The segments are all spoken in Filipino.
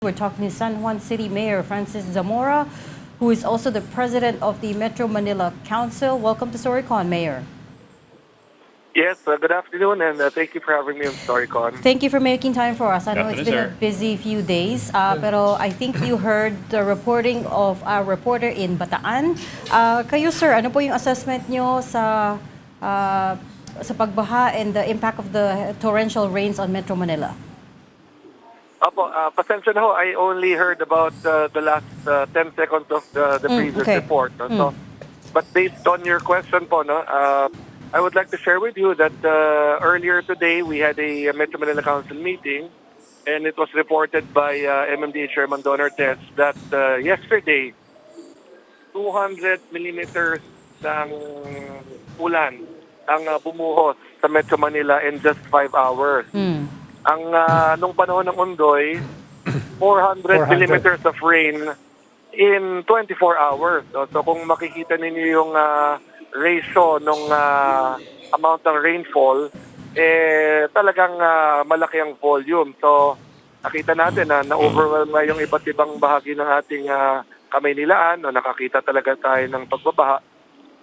We're talking to San Juan City Mayor Francis Zamora, who is also the president of the Metro Manila Council. Welcome to Storycon, Mayor. Yes, good afternoon, and thank you for having me on Storycon. Thank you for making time for us. I know it's Afternoon, been a sir. busy few days, pero I think you heard the reporting of our reporter in Bataan. Kayo, sir, ano po yung assessment nyo sa pagbaha and the impact of the torrential rains on Metro Manila? Opo, pasensya na ho, I only heard about the last 10 seconds of the previous okay. report. No? So, but based on your question po, no, I would like to share with you that earlier today we had a Metro Manila Council meeting, and it was reported by MMDA Chairman Don Ortez that yesterday 200 millimeters ng ulan ang bumuhos sa Metro Manila in just 5 hours. Ang nung panahon ng Ondoy, 400 millimeters of rain in 24 hours. So kung makikita ninyo yung ratio nung amount ng rainfall, talagang malaki ang volume. So nakita natin na na-overwhelm na yung iba't ibang bahagi ng ating Kamaynilaan. Nakakita talaga tayo ng pagbabaha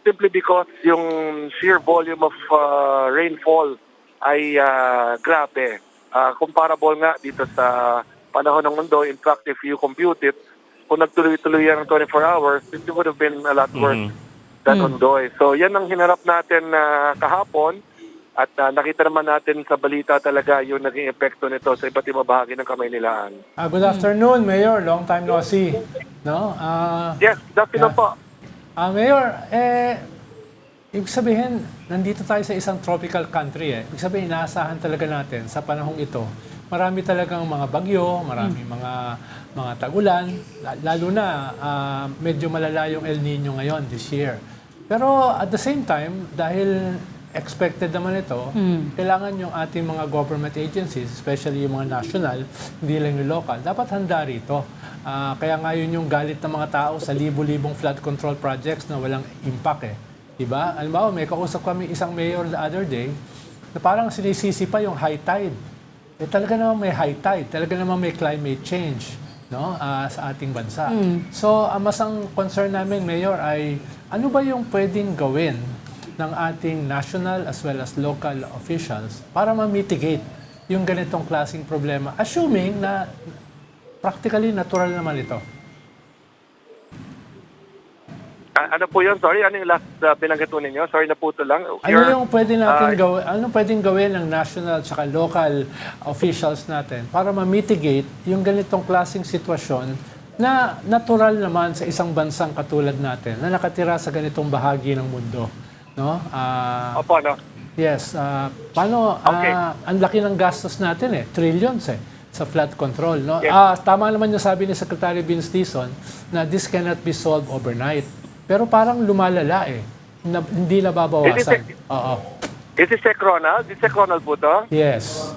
simply because yung sheer volume of rainfall ay grabe. Comparable nga dito sa panahon ng Ondoy. In fact, if you compute it, kung nagtuloy-tuloy yan ng 24 hours, it would have been a lot worse than Ondoy. So yan ang hinarap natin kahapon, at nakita naman natin sa balita talaga yung naging epekto nito sa iba't ibang bahagi ng Kamaynilaan. Good afternoon, Mayor. Long time no see. No? Yes, that's enough po. Mayor, ibig sabihin, nandito tayo sa isang tropical country. Ibig sabihin, inaasahan talaga natin sa panahong ito. Marami talagang mga bagyo, marami mga tag-ulan, lalo na medyo malala yung El Nino ngayon this year. Pero at the same time, dahil expected naman ito, kailangan yung ating mga government agencies, especially yung mga national, hindi lang yung local, dapat handa rito. Kaya nga yun yung galit ng mga tao sa libo-libong flood control projects na walang impact Diba? Alam mo, may kausap kami isang mayor the other day na parang sinisisi pa yung high tide. Talaga naman may high tide, talaga naman may climate change, no, sa ating bansa. So, mas ang concern namin, Mayor, ay ano ba yung pwedeng gawin ng ating national as well as local officials para ma-mitigate yung ganitong klaseng problema, assuming na practically natural naman ito. Ano po yun? Sorry, ano yung last binanggit po ninyo? Sorry, naputo lang. Ano yung pwede natin gawin? Anong pwedeng gawin ng national at local officials natin para ma-mitigate yung ganitong klaseng sitwasyon na natural naman sa isang bansang katulad natin na nakatira sa ganitong bahagi ng mundo, no? Opo, no? Yes. Paano? Ang laki ng gastos natin trillions sa flood control, no? Yes. Tama naman yung sabi ni Secretary Vince Dizon na this cannot be solved overnight. Pero parang lumalala hindi nababawasan. Is this Sec Ronald? Is this Sec Ronald po to? Yes.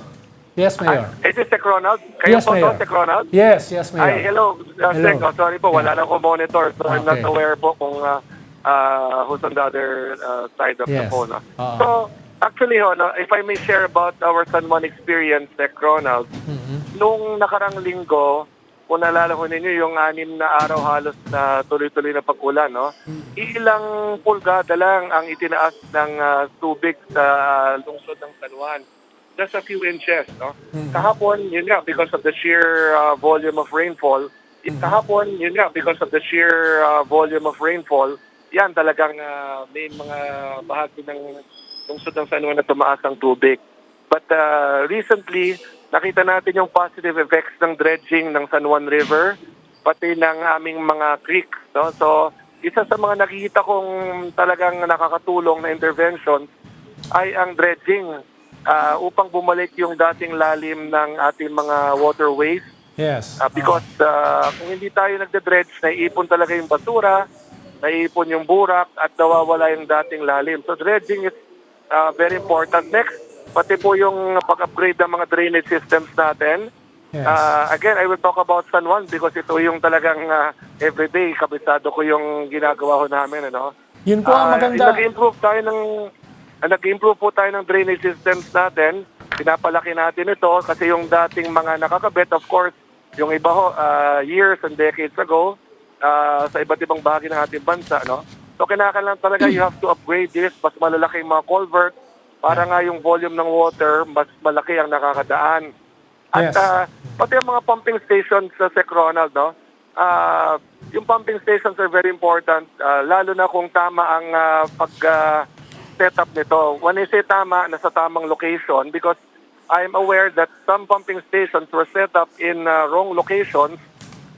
Yes, Mayor. Is this Sec Ronald? Kayo Yes, po Mayor. to, Sec Ronald? Yes, Mayor. Ay, hello. Sec, sorry po, wala lang ko monitor. So I'm not Okay. aware po kung who's on the other side of the Yes. phone. So, actually, if I may share about our San Juan experience, Sec Ronald, nung nakarang linggo, kung naalala ko ninyo, yung 6 na araw halos na tuloy-tuloy na pag-ulan, no? Ilang pulgada lang ang itinaas ng tubig sa lungsod ng San Juan. Just a few inches, no? Kahapon, yun nga, because of the sheer volume of rainfall, yan talagang may mga bahagi ng lungsod ng San Juan na tumaas ang tubig. But recently, nakita natin yung positive effects ng dredging ng San Juan River, pati ng aming mga creeks. No? So, isa sa mga nakikita kong talagang nakakatulong na intervention ay ang dredging upang bumalik yung dating lalim ng ating mga waterways. Yes. Because kung hindi tayo nagde-dredge, naiipon talaga yung basura, naiipon yung burak, at nawawala yung dating lalim. So, dredging is very important. Next, pati po yung pag-upgrade ng mga drainage systems natin. Yes. Again, I will talk about San Juan because ito yung talagang everyday, kabisado ko yung ginagawa ho namin. Yun po ang maganda. Nag-improve po tayo ng drainage systems natin. Pinapalaki natin ito kasi yung dating mga nakakabit, of course, Yung iba ho, years and decades ago, sa iba't ibang bahagi ng ating bansa, no? So kinakailangan talaga you have to upgrade this, mas malalaking mga culvert, para nga yung volume ng water, mas malaki ang nakakadaan. At Yes. pati yung mga pumping stations sa Sec Ronald, no? Yung pumping stations are very important, lalo na kung tama ang pag-setup nito. When I say tama, nasa tamang location, because I'm aware that some pumping stations were set up in wrong locations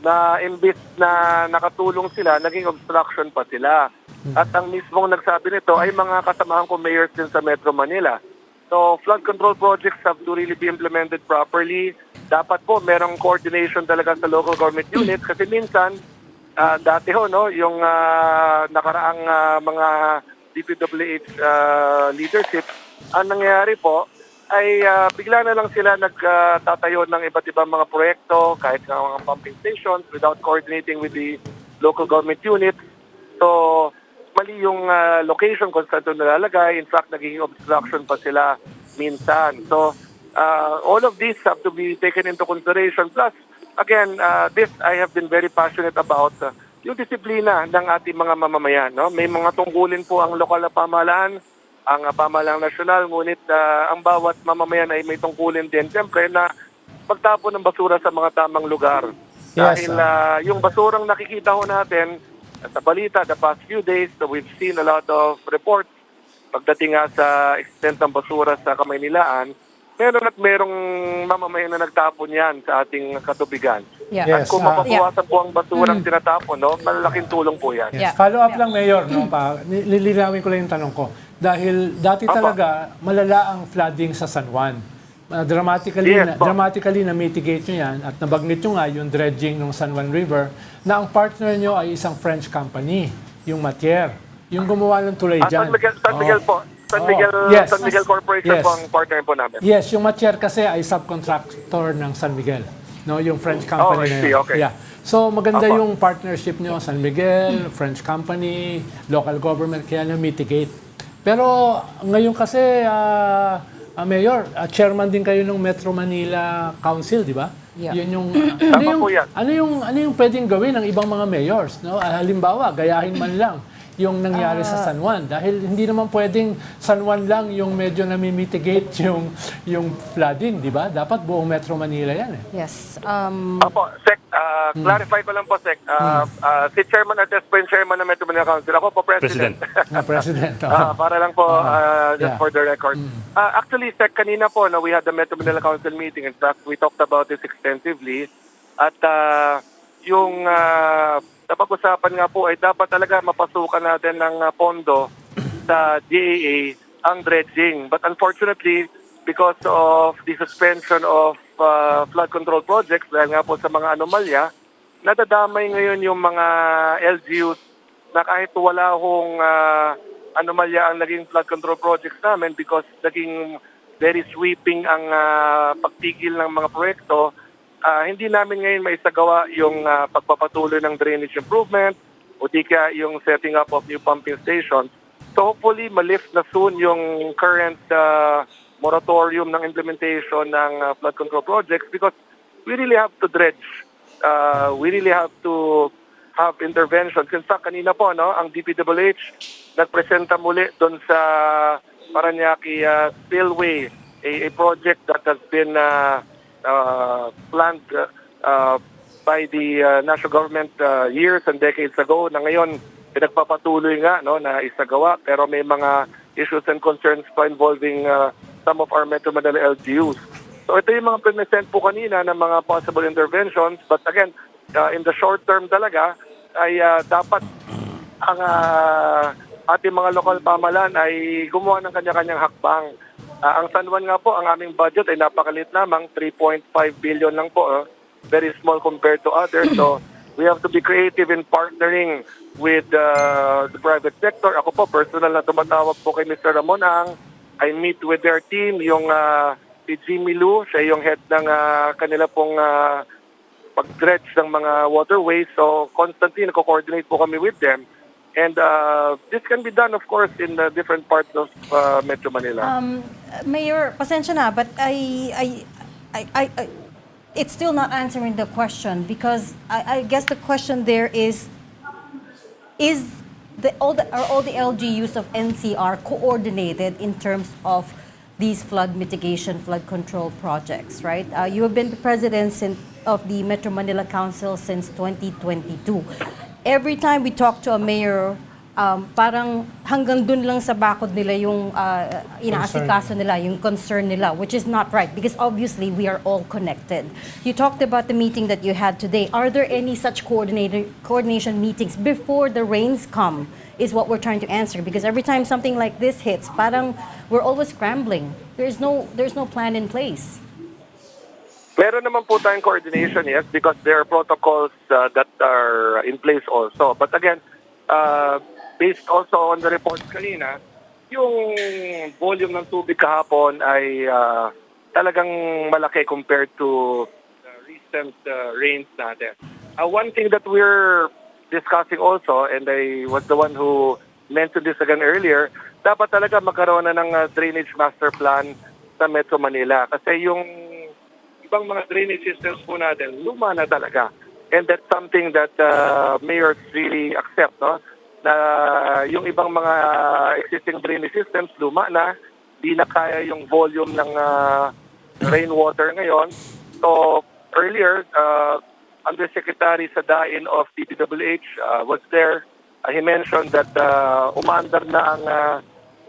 na imbis na nakatulong sila, naging obstruction pa sila. At ang mismong nagsabi nito ay mga kasamahan ko mayors din sa Metro Manila. So flood control projects have to really be implemented properly. Dapat po merong coordination talaga sa local government units kasi minsan dati ho no yung nakaraang mga DPWH leadership, ang nangyayari po ay bigla na lang sila nagtatayo ng iba't ibang mga proyekto kahit ng mga pumping stations without coordinating with the local government units. So mali yung location kung saan ito nalalagay. In fact, naging obstruction pa sila minsan. So, all of these have to be taken into consideration. Plus, again, this I have been very passionate about yung disiplina ng ating mga mamamayan. No? May mga tungkulin po ang lokal na pamahalaan, ang pamahalaang nasyonal, ngunit ang bawat mamamayan ay may tungkulin din. Siyempre na magtapon ng basura sa mga tamang lugar. Yes, Dahil yung basurang nakikita ho natin, sa balita, the past few days, we've seen a lot of reports pagdating nga sa extent ng basura sa Kamaynilaan, merong mamamayan na nagtapon yan sa ating katubigan. Yeah. At kung mapapawasan po ang basurang tinatapon, no, malaking tulong po yan. Yes. Yeah. Follow up lang, Mayor. No, lilinawin ko lang yung tanong ko. Dahil dati talaga, malala ang flooding sa San Juan. Dramatically na-mitigate nyo yan at nabanggit nyo nga yung dredging ng San Juan River na ang partner nyo ay isang French company, yung Matier. Yung gumawa ng tulay dyan. San Miguel po. San Miguel Corporation po ang partner po namin. Yes, yung Matier kasi ay subcontractor ng San Miguel. No, yung French company na yun. Okay. Yeah. So maganda yung partnership nyo, San Miguel, French company, local government, kaya na-mitigate. Pero ngayon kasi, Mayor, chairman din kayo ng Metro Manila Council, di ba? Yeah. Yun yung, Tama po yan. ano yung pwedeng gawin ng ibang mga mayors? No? Halimbawa, gayahin man lang yung nangyari sa San Juan. Dahil hindi naman pwedeng San Juan lang yung medyo nami-mitigate yung flooding, di ba? Dapat buong Metro Manila yan eh. Yes. Opo, Sec, clarify ko lang po, Sec. Si Chairman Artes po yung Chairman ng Metro Manila Council. Ako po, President. President. Para lang po, just for the record. Actually, Sec, kanina po, we had the Metro Manila Council meeting. In fact, we talked about this extensively. At yung napag-usapan nga po ay dapat talaga mapasukan natin ng pondo sa GAA ang dredging. But unfortunately, because of the suspension of flood control projects, dahil nga po sa mga anomalya, nadadamay ngayon yung mga LGUs na kahit wala hong anomalya ang naging flood control projects namin because naging very sweeping ang pagtigil ng mga proyekto, hindi namin ngayon maisagawa yung pagpapatuloy ng drainage improvement o di kaya yung setting up of new pumping stations. So hopefully malift na soon yung current moratorium ng implementation ng flood control projects because we really have to dredge. We really have to have interventions. In fact, kanina po, ang DPWH nagpresenta muli doon sa Paranaque Spillway, a project that has been planned by the national government years and decades ago na ngayon pinagpapatuloy nga na isagawa pero may mga issues and concerns pa involving some of our Metro Manila LGUs. So ito yung mga present po kanina ng mga possible interventions but again, in the short term talaga ay dapat ang ating mga lokal pamahalaan ay gumawa ng kanya-kanyang hakbang. Ang San Juan nga po, ang aming budget ay napakalit lamang, 3.5 billion lang po. Very small compared to others. So we have to be creative in partnering with the private sector. Ako po, personal na tumatawag po kay Mr. Ramon Ang. I meet with their team, yung si Jimmy Lu, siya yung head ng kanila pong pag-dredge ng mga waterways. So constantly, nako-coordinate po kami with them. And this can be done, of course, in different parts of Metro Manila. Mayor, pasensya na, but it's still not answering the question because I guess the question there is are all the LGUs of NCR coordinated in terms of these flood mitigation, flood control projects, right? You have been the president of the Metro Manila Council since 2022. Every time we talk to a mayor, parang hanggang dun lang sa bakod nila yung inaasikaso nila, yung concern nila, which is not right because obviously we are all connected. You talked about the meeting that you had today. Are there any such coordination meetings before the rains come is what we're trying to answer because every time something like this hits, parang we're always scrambling. There's no plan in place. Meron naman po tayong coordination, yes, because there are protocols that are in place also. But again, based also on the reports kanina, yung volume ng tubig kahapon ay talagang malaki compared to recent rains natin. One thing that we're discussing also, and I was the one who mentioned this again earlier, dapat talaga magkaroon na ng drainage master plan sa Metro Manila. Kasi yung ibang mga drainage systems po natin, luma na talaga. And that's something that mayors really accept, no? Na yung ibang mga existing drainage systems, luma na, di na kaya yung volume ng rainwater ngayon. So earlier, Undersecretary Sadain of DPWH was there. He mentioned that umaandar na ang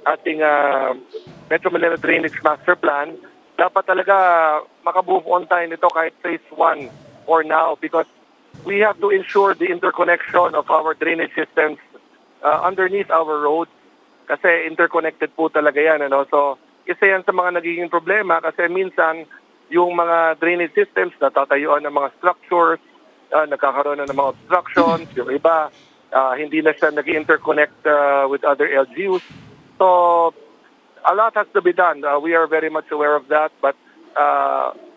ating Metro Manila Drainage Master Plan. Dapat talaga makamove on tayo nito kahit phase 1 for now because we have to ensure the interconnection of our drainage systems underneath our roads kasi interconnected po talaga yan. Ano? So, isa yan sa mga nagiging problema kasi minsan yung mga drainage systems natatayuan ng mga structures, nagkakaroon na ng mga obstructions, yung iba hindi na siya nag-interconnect with other LGUs. So, a lot has to be done. We are very much aware of that but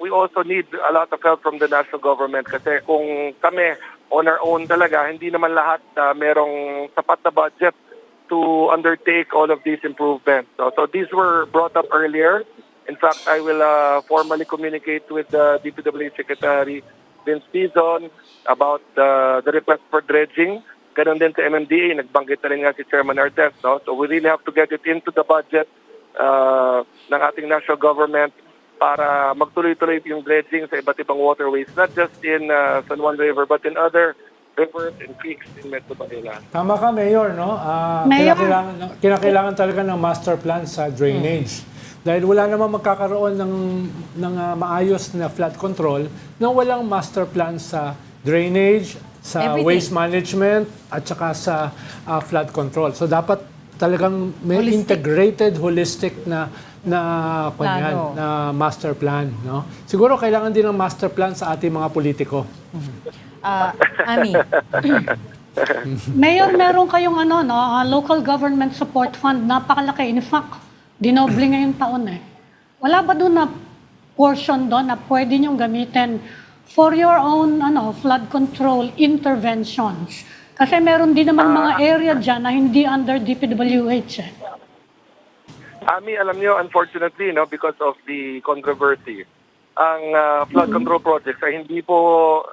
we also need a lot of help from the national government kasi kung kami on our own talaga, hindi naman lahat merong sapat na budget to undertake all of these improvements. So these were brought up earlier. In fact, I will formally communicate with the DPWH Secretary Vince Tizon about the request for dredging. Ganon din sa MMDA, nagbanggit na rin nga si Chairman Artes. No? So we really have to get it into the budget ng ating national government para magtuloy-tuloy yung dredging sa iba't ibang waterways, not just in San Juan River, but in other rivers and creeks in Metro Manila. Tama ka, Mayor, no? Mayor. Kinakailangan talaga ng master plan sa drainage. Dahil wala namang magkakaroon ng maayos na flood control nang walang master plan sa drainage, sa Everything. waste management, at saka sa flood control. So dapat talagang may Holistic. integrated, holistic na Plano. na master plan, no? Siguro kailangan din ng master plan sa ating mga politiko. Ami, Mayor, meron kayong local government support fund, napakalaki. In fact, dinoble ngayong taon eh. Wala ba doon na portion doon na pwede niyong gamitin for your own flood control interventions? Kasi meron din naman mga area dyan na hindi under DPWH eh. Ami, alam niyo, unfortunately, no, because of the controversy, ang flood control projects ay hindi po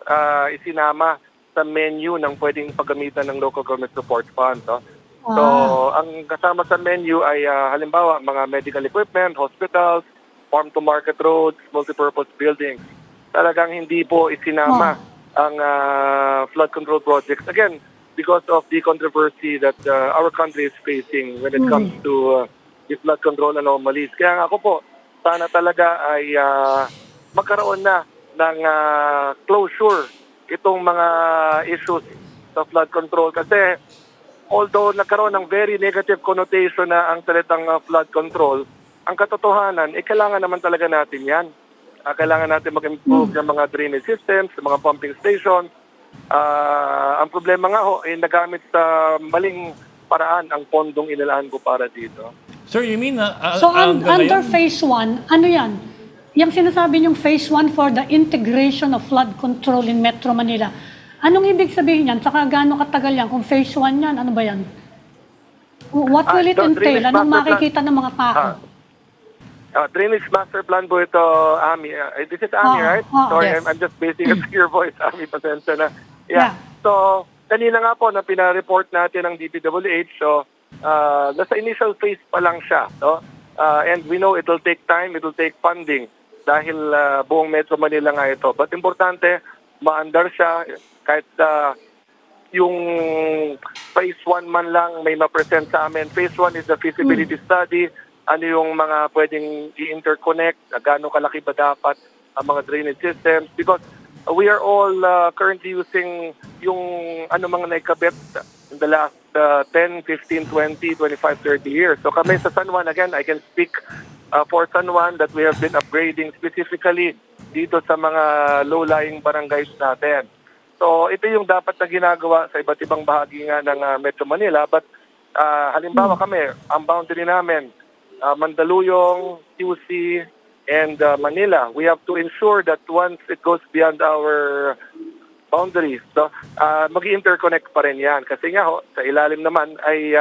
isinama sa menu ng pwedeng paggamitan ng local government support fund. No? So, ang kasama sa menu ay halimbawa mga medical equipment, hospitals, farm-to-market roads, multipurpose buildings. Talagang hindi po isinama ang flood control projects. Again, because of the controversy that our country is facing when it comes to the flood control anomalies. Kaya nga ako po, sana talaga ay magkaroon na ng closure itong mga issues sa flood control. Kasi although nagkaroon ng very negative connotation na ang salitang flood control, ang katotohanan, kailangan naman talaga natin yan. Kailangan natin mag-improve ng mga drainage systems, mga pumping stations. Ang problema nga ho, nagamit sa maling paraan ang pondong inilaan ko para dito. Sir, you mean So under phase 1, ano yan? Yung sinasabi niyong phase 1 for the integration of flood control in Metro Manila. Anong ibig sabihin yan? Saka gaano katagal yan? Kung phase 1 yan, ano ba yan? What will it entail? Anong makikita ng mga tao? Drainage master plan po ito, Ami. This is Ami, Oo, right? oo. Sorry, Yes. I'm just basing it to your voice, Ami. Pasensya na. Yeah. So, kanina nga po na pina-report natin ng DPWH. So, nasa initial phase pa lang siya. No? And we know it will take time, it will take funding dahil buong Metro Manila nga ito. But importante, maandar siya kahit yung phase 1 man lang may ma-present sa amin. Phase 1 is the feasibility study. Ano yung mga pwedeng i-interconnect, gaano kalaki ba dapat ang mga drainage systems. Because we are all currently using yung ano mga naikabit in the last 10, 15, 20, 25, 30 years. So kami sa San Juan, again, I can speak for San Juan that we have been upgrading specifically dito sa mga low-lying barangays natin. So ito yung dapat na ginagawa sa iba't ibang bahagi nga ng Metro Manila. But halimbawa kami, ang boundary namin, Mandaluyong, QC, and Manila. We have to ensure that once it goes beyond our boundaries, so, mag-interconnect pa rin yan. Kasi nga sa ilalim naman ay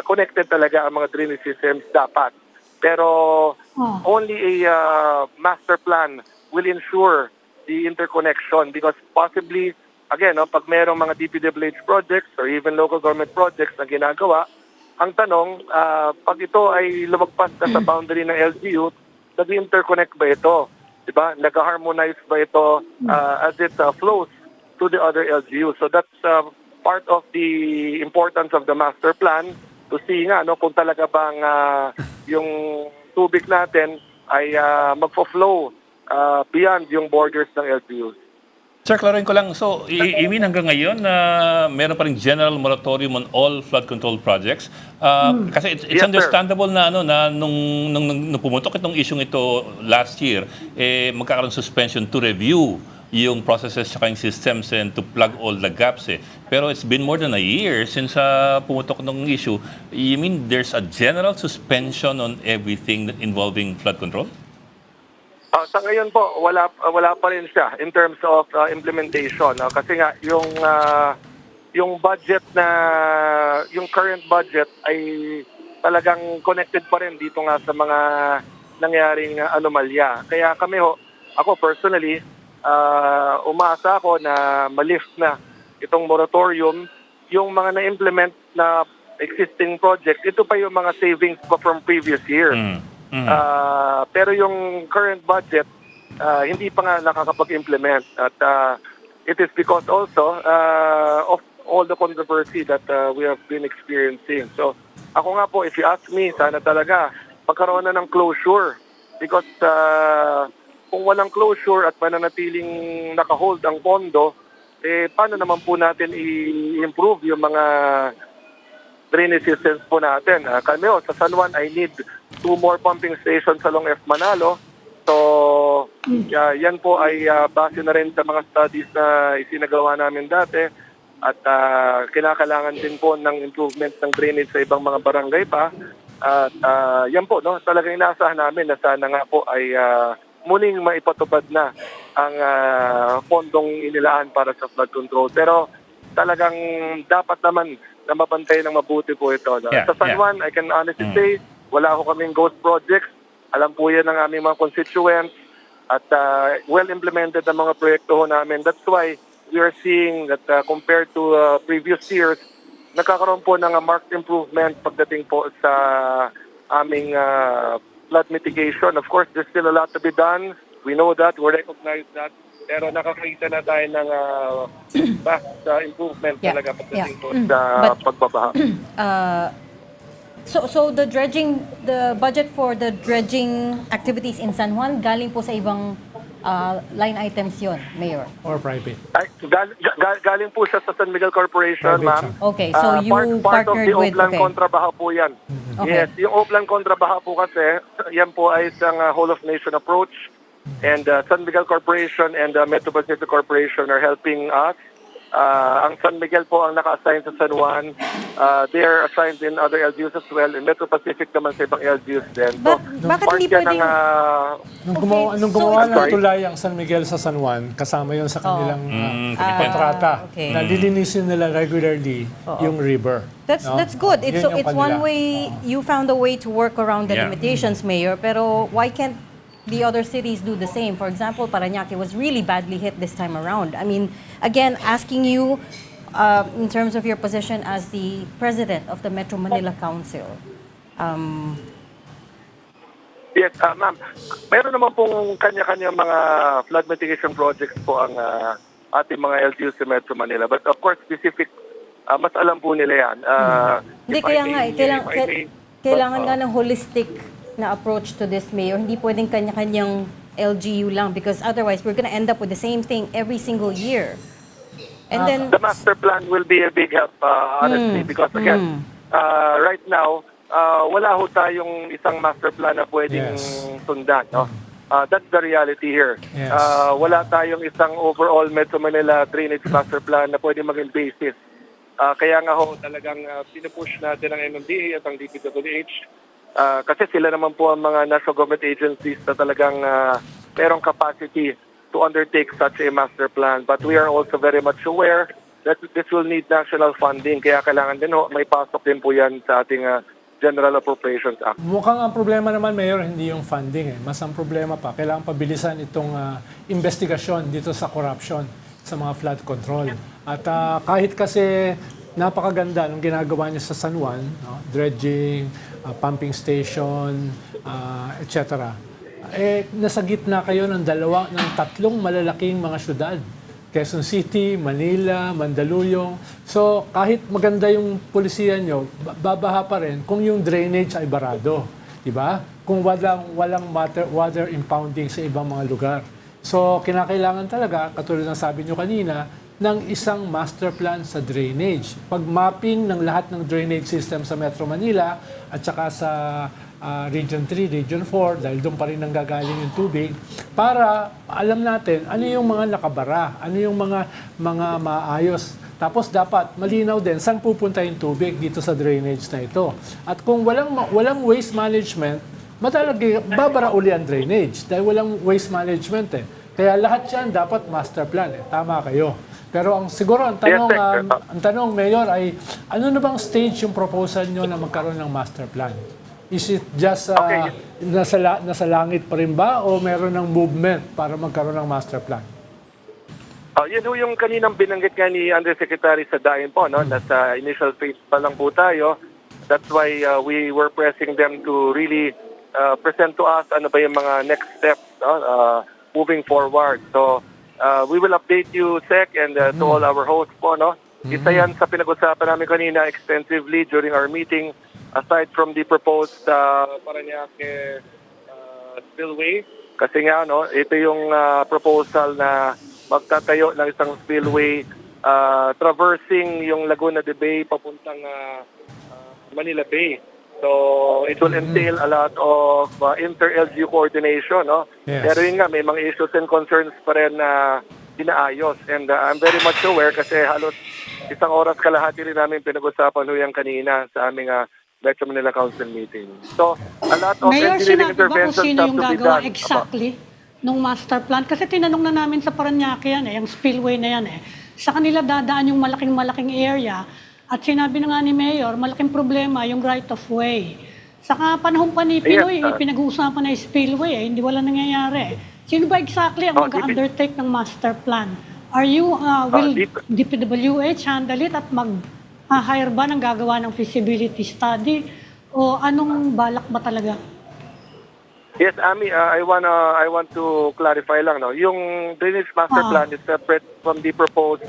connected talaga ang mga drainage systems dapat. Pero only a master plan will ensure the interconnection because possibly, again, pag mayroong mga DPWH projects or even local government projects na ginagawa, ang tanong, pag ito ay lumagpas na sa boundary ng LGU, nag-interconnect ba ito? Diba? Nag-harmonize ba ito as it flows to the other LGU? So that's part of the importance of the master plan to see nga kung talaga bang yung tubig natin ay magfo-flow beyond yung borders ng LGUs. Sir, klaruin ko lang. So, you mean hanggang ngayon na meron pa rin general moratorium on all flood control projects? Kasi it's Yes, sir. understandable na nung pumutok itong issue ito last year, magkakaroon suspension to review yung processes at yung systems and to plug all the gaps. Pero it's been more than a year since pumutok ng issue. You mean there's a general suspension on everything involving flood control? Sa ngayon po, wala pa rin siya in terms of implementation. Kasi nga, yung budget yung current budget ay talagang connected pa rin dito nga sa mga nangyaring anomalya. Kaya kami ako personally, umaasa ako na malift na itong moratorium. Yung mga na-implement na existing project, ito pa yung mga savings pa from previous years. Pero yung current budget, hindi pa nga nakakapag-implement. At it is because also of all the controversy that we have been experiencing. So ako nga po, if you ask me, sana talaga magkaroon na ng closure. Because kung walang closure at mananatiling nakahold ang pondo, paano naman po natin i-improve yung mga drainage systems po natin? Kami sa San Juan, I need 2 more pumping stations sa Long F. Manalo. So, yan po ay base na rin sa mga studies na isinagawa namin dati. At kinakailangan din po ng improvement ng drainage sa ibang mga barangay pa. At yan po, talagang inaasahan namin na sana nga po ay muling maipatupad na ang fondong inilaan para sa flood control. Pero talagang dapat naman na mabantay ng mabuti po ito. Sa San Juan, I can honestly say, wala ko kaming ghost projects. Alam po yan ng aming mga constituents at well-implemented ang mga proyekto namin. That's why we are seeing that compared to previous years, nagkakaroon po ng marked improvement pagdating po sa aming flood mitigation. Of course, there's still a lot to be done. We know that, we recognize that. Pero nakakita na tayo ng vast improvement talaga pagdating po sa pagbabaha. So the budget for the dredging activities in San Juan, galing po sa ibang line items yon, Mayor? Or private? Ay, galing po siya sa San Miguel Corporation, Private ma'am. siya. Okay, so you part of partnered the with... Oplan Okay. Kontrabaha po yan. Okay. Yes, yung Oplan Kontrabaha po kasi, yan po ay isang whole of nation approach. And San Miguel Corporation and Metro Pacific Corporation are helping us. Ang San Miguel po ang naka-assign sa San Juan. They are assigned in other LGUs as well. In Metro Pacific naman sa ibang LGUs din. So, Bakit part hindi yan pwedeng... Nung Okay, gumawa, nung so gumawa it's ng not- tulay ang San Miguel sa San Juan, kasama yun sa kanilang kontrata. okay. Na lilinisin nila regularly yung river. That's good. Yun yung It's one kanila. way, you found a way to work around the Yeah. limitations, Mayor, pero why can't the other cities do the same? For example, Parañaque was really badly hit this time around. I mean, again, asking you in terms of your position as the president of the Metro Manila Council. Yes, ma'am. Meron naman pong kanya-kanya mga flood mitigation projects po ang ating mga LGUs sa Metro Manila. But of course, specific, mas alam po nila yan. Hindi, If I kaya may- nga, if I may- kailangan nga ng holistic na approach to this, Mayor. Hindi pwedeng kanya-kanyang LGU lang because otherwise we're gonna end up with the same thing every single year. And then, The master plan will be a big help, honestly, because again, right now, wala ho tayong isang master plan na pwedeng Yes. sundan. No? That's the reality here. Yes. Wala tayong isang overall Metro Manila drainage master plan na pwedeng maging basis. Kaya nga ho, talagang pinupush natin ang MMDA at ang DPWH kasi sila naman po ang mga national government agencies na talagang merong capacity to undertake such a master plan. But we are also very much aware that this will need national funding. Kaya kailangan din ho, may pasok din po yan sa ating General Appropriations Act. Mukhang ang problema naman, Mayor, hindi yung funding. Mas ang problema pa, kailangan pabilisan itong investigasyon dito sa corruption sa mga flood control. At kahit kasi napakaganda nung ginagawa niyo sa San Juan, no? Dredging, pumping station, etc. Nasa gitna kayo ng tatlong malalaking mga syudad. Quezon City, Manila, Mandaluyong. So, kahit maganda yung pulisiya nyo, babaha pa rin kung yung drainage ay barado. Diba? Kung walang water impounding sa ibang mga lugar. So, kinakailangan talaga, katulad ng sabi nyo kanina, ng isang master plan sa drainage. Pag-mapping ng lahat ng drainage system sa Metro Manila at saka sa Region 3, Region 4, dahil doon pa rin nanggagaling yung tubig, para alam natin ano yung mga nakabara, ano yung mga maayos. Tapos dapat malinaw din saan pupunta yung tubig dito sa drainage na ito. At kung walang waste management, babara uli ang drainage dahil walang waste management eh. Kaya lahat yan dapat master plan eh. Tama kayo. Pero siguro ang tanong, Mayor, ay ano na bang stage yung proposal nyo na magkaroon ng master plan? Is it just nasa langit pa rin ba o meron ng movement para magkaroon ng master plan? Yun ho yung kaninang binanggit nga ni Undersecretary sa DAIN po, no? Nasa initial phase pa lang po tayo. That's why we were pressing them to really present to us ano ba yung mga next steps moving forward. So, we will update you, Sec, and to all our hosts po, no? Isa yan sa pinag-usapan namin kanina extensively during our meeting. Aside from the proposed Parañaque spillway, kasi nga no, ito yung proposal na magtatayo ng isang spillway traversing yung Laguna de Bay papuntang Manila Bay. So it will entail a lot of inter-LGU coordination, no? Yes. Pero yun nga, may mga issues and concerns pa rin na dinaayos. And I'm very much aware kasi halos isang oras kalahati rin namin pinag-usapan ho yan kanina sa aming Metro Manila Council meeting. So, a lot of Mayor, engineering sinabi ba kung interventions sino have yung to be gagawa done. exactly nung master plan? Kasi tinanong na namin sa Parañaque yan yung spillway na yan Sa kanila dadaan yung malaking area at sinabi na nga ni Mayor, malaking problema yung right of way. Saka panahon pa ni Pinoy, pinag-uusapan na yung spillway hindi wala nangyayari. Sino ba exactly ang mag-undertake ng master plan? Are you, will DPWH handle it at hire ba ng gagawa ng feasibility study o anong balak ba talaga? Yes, Ami, I want to clarify lang, no. Yung drainage master plan is separate from the proposed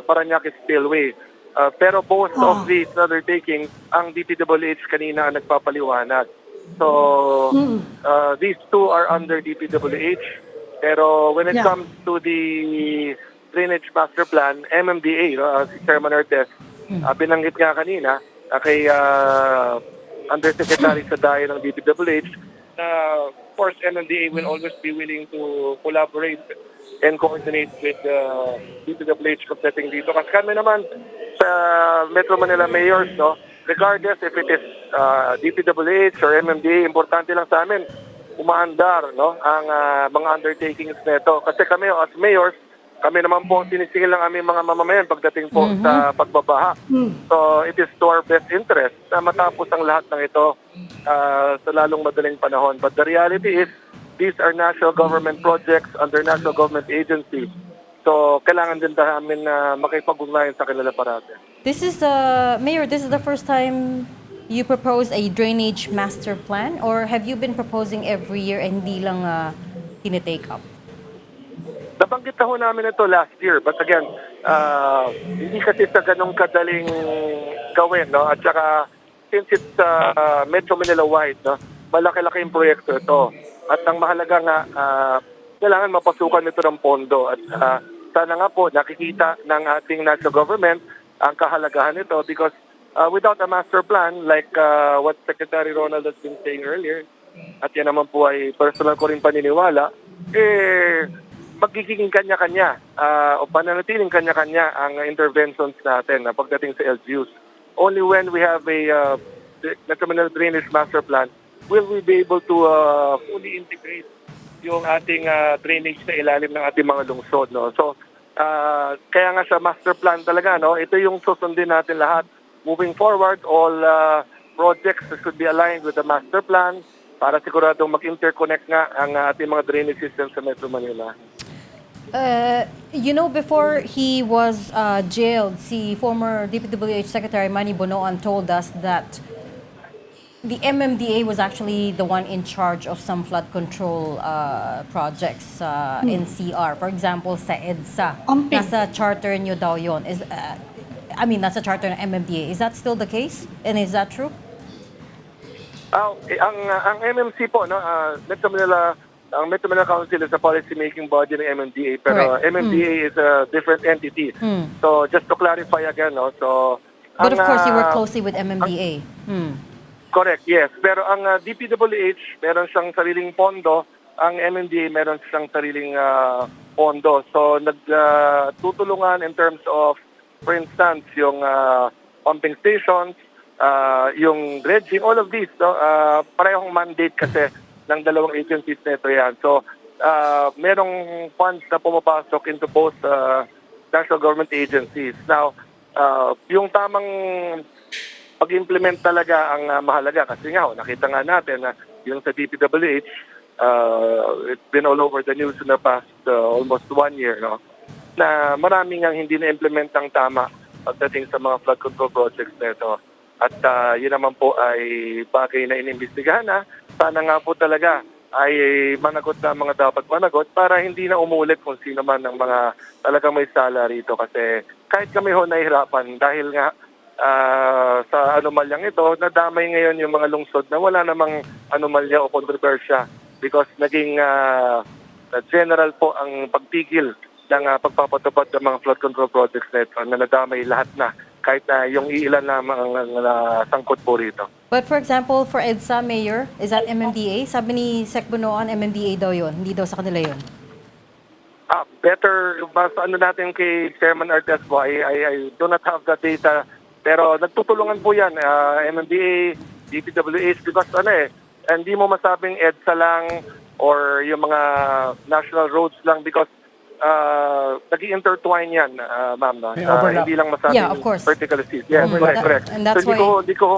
Parañaque spillway. Pero both of these undertakings, ang DPWH kanina ang nagpapaliwanag. So these two are under DPWH. Pero when it comes to the drainage master plan, MMDA, si Chairman Ortiz, binanggit nga kanina kay Undersecretary sa DAI ng DPWH na of course MMDA will always be willing to collaborate and coordinate with DPWH pagdating dito. Kasi kami naman, sa Metro Manila mayors, no, regardless if it is DPWH or MMDA, importante lang sa amin umaandar, no, ang mga undertakings nito. Kasi kami as mayors, kami naman po sinisingil ng aming mga mamamayan pagdating po sa pagbabaha. So it is to our best interest na matapos ang lahat ng ito sa lalong madaling panahon. But the reality is, these are national government projects under national government agencies. So kailangan din namin na makipag-ugnayan sa kanila parate. This is Mayor, this is the first time you propose a drainage master plan, or have you been proposing every year and hindi lang tinitake up? Nabanggit na ho namin ito last year, but again, hindi kasi sa ganong kadaling gawin, no? At saka, since it's Metro Manila-wide, no? Malaki-laking proyekto ito. At ang mahalaga nga, kailangan mapasukan ito ng pondo. At sana nga po, nakikita ng ating national government ang kahalagahan nito because without a master plan, like what Secretary Ronald has been saying earlier, at yan naman po ay personal ko rin paniniwala, magiging kanya-kanya o pananatiling kanya-kanya ang interventions natin pagdating sa LGUs. Only when we have a Metro Manila Drainage Master Plan will we be able to fully integrate yung ating drainage sa ilalim ng ating mga lungsod. No? So, kaya nga sa master plan talaga, no? Ito yung susundin natin lahat. Moving forward, all projects should be aligned with the master plan para siguradong mag-interconnect nga ang ating mga drainage system sa Metro Manila. You know, before he was jailed, si former DPWH Secretary Manny Bonoan told us that the MMDA was actually the one in charge of some flood control projects in CR. For example, sa EDSA. Amping. Nasa charter niyo daw yun. Nasa charter ng MMDA. Is that still the case? And is that true? Ang MMC po, no, Metro Manila, ang Metro Manila Council is a policy-making body ng MMDA, pero Correct. MMDA is a different entity. So, just to clarify again, no, so... But of course, you work closely with MMDA. Correct, yes. Pero ang DPWH, meron siyang sariling pondo, ang MMDA meron siyang sariling pondo. So, nagtutulungan in terms of, for instance, yung pumping stations, yung dredging, all of these, no, parehong mandate kasi ng dalawang agencies na ito yan. So, merong funds na pumapasok into both national government agencies. Now, yung tamang pag-implement talaga ang mahalaga kasi nga, nakita nga natin na yung sa DPWH, it's been all over the news in the past almost 1 year, no? Na maraming ang hindi na-implement ang tama pagdating sa mga flood control projects na ito. At yun naman po ay bagay na inimbestigahan na. Sana nga po talaga ay managot na mga dapat managot para hindi na umulit kung sino man ng mga talagang may sala rito. Kasi kahit kami ho nahihirapan dahil nga sa anomalyang ito, nadamay ngayon yung mga lungsod na wala namang anomalya o kontrobersya because naging general po ang pagpigil ng pagpapatupad ng mga flood control projects na ito na nadamay lahat na kahit na yung iilan lamang ang sangkot po rito. But for example, for EDSA, Mayor, is that MMDA? Sabi ni Sec Bonoan, MMDA daw yun. Hindi daw sa kanila yun. Better, mas natin kay Chairman Artes po, I do not have the data. Pero nagtutulungan po yan, MMDA, DPWH, because hindi mo masabing EDSA lang or yung mga national roads lang because nag-intertwine yan, ma'am. No? May overlap. Hindi lang masabing Yeah, of course. vertical seas. Yes, Overlap. correct. And that's So why- hindi ko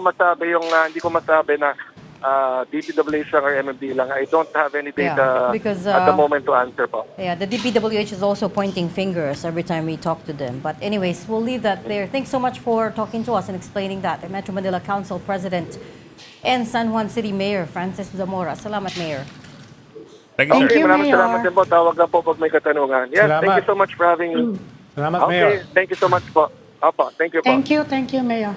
masabi na DPWH lang or MMD lang. I don't have any data Yeah, because, at the moment to answer po. Yeah, the DPWH is also pointing fingers every time we talk to them. But anyways, we'll leave that there. Thanks so much for talking to us and explaining that. The Metro Manila Council President and San Juan City Mayor Francis Zamora. Salamat, Mayor. Thank you, Thank sir. you, Maraming Mayor. salamat din po. Tawag na po pag may katanungan. Yes, Salamat. thank you so much for having me. Salamat, Okay, Mayor. thank you so much po. Opo, thank you po. Thank you, Mayor.